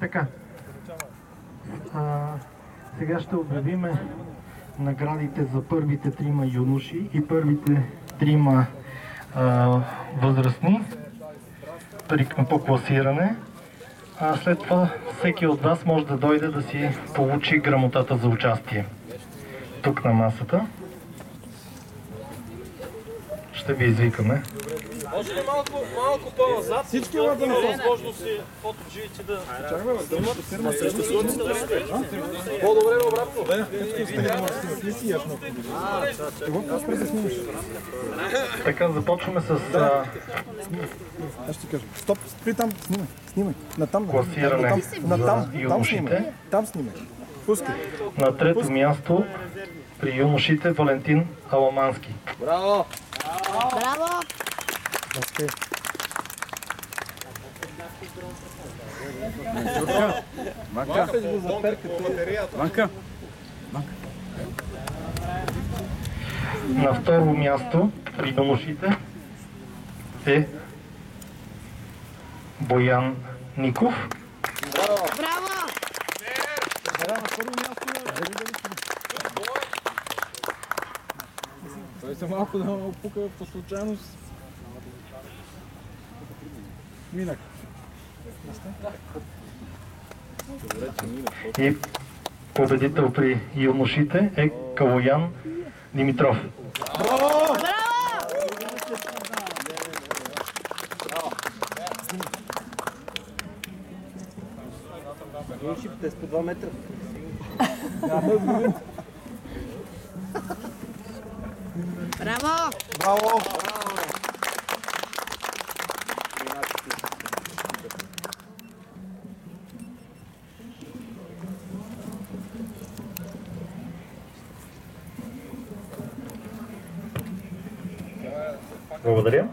Така. Сега ще обявим наградите за първите трима юноши и първите трима възрастни по класиране. След това всеки от вас може да дойде да си получи грамотата за участие. Тук на масата. Ще ви извикаме. Може ли малко по-назад? Всички имат да възможност и фотоджиите да снимат. По-добре обратно. Така, започваме с Аз ще кажа. Стоп, спри там, снимай. Натам. класиране за юношите. Там снимай. Пускай. На трето място при юношите Валентин Аламански. Браво! Браво! Окей. Ванка. На второ място при юношите е Боян Ников. Браво! Той се малко да опука по случайност. Минах. И победител при юношите е Калоян Димитров. Юношите с по 2 метра. Браво! Браво! Благодаря.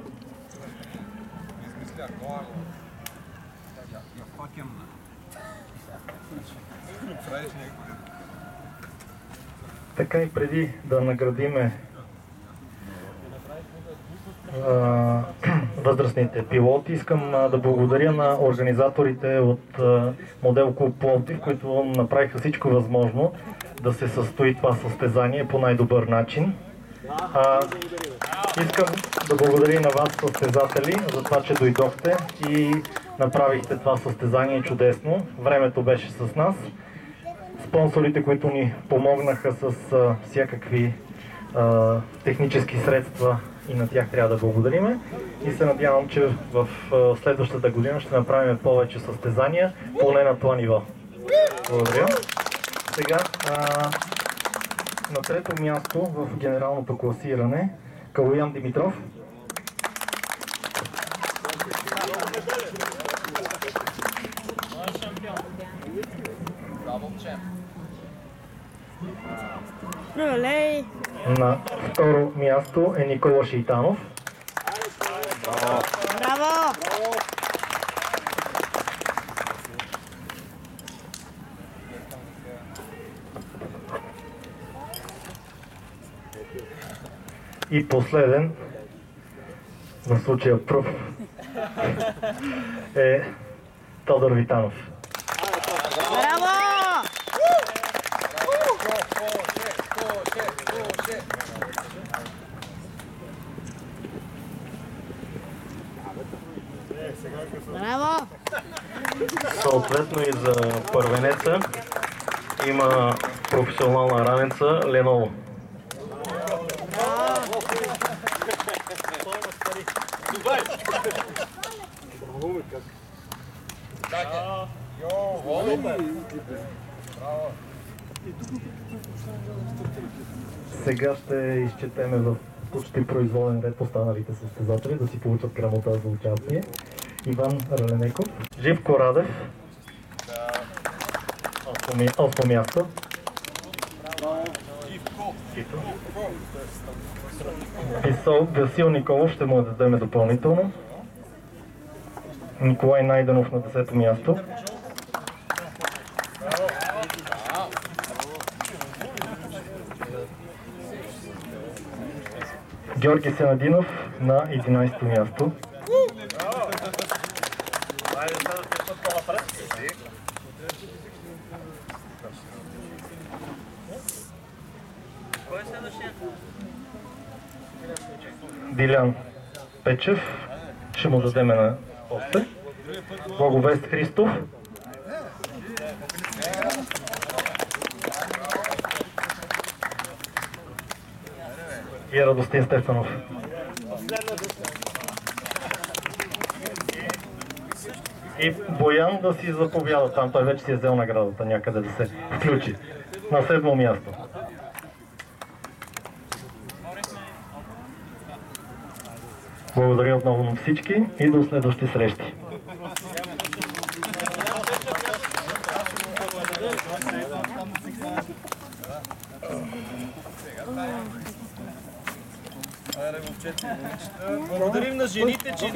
Така и преди да наградиме възрастните пилоти, искам да благодаря на организаторите от Модел Клуб Пловдив, които направиха всичко възможно да се състои това състезание по най-добър начин. Искам да благодаря и на вас, състезатели, за това, че дойдохте и направихте това състезание чудесно. Времето беше с нас. Спонсорите, които ни помогнаха с всякакви технически средства, и на тях трябва да благодарим. И се надявам, че в следващата година ще направим повече състезания, поне на това ниво. Благодаря. Сега на трето място в генералното класиране Калоян Димитров. На второ място е Никола Шейтанов. Браво! И последен, в случая пръв, е Тодор Витанов. Браво! Браво! Съответно и за първенеца има професионална ранеца Леново. Сега ще изчетеме в почти произволен ред останалите състезатели да си получат грамота за участие. Иван Раленеков, Живко Радев, 8 място. Васил Николов ще му дадем допълнително. Николай Найденов на 10-то място. Георги Сенадинов на 11-то място. Дилян Печев, ще му дадеме на после. Благовест Христов. И Радостин Стефанов. И Боян да си заповяда там, той вече си е взел наградата някъде да се включи. На 7-о място. Благодаря отново на всички и до следващи срещи. Благодарим на жените, че ни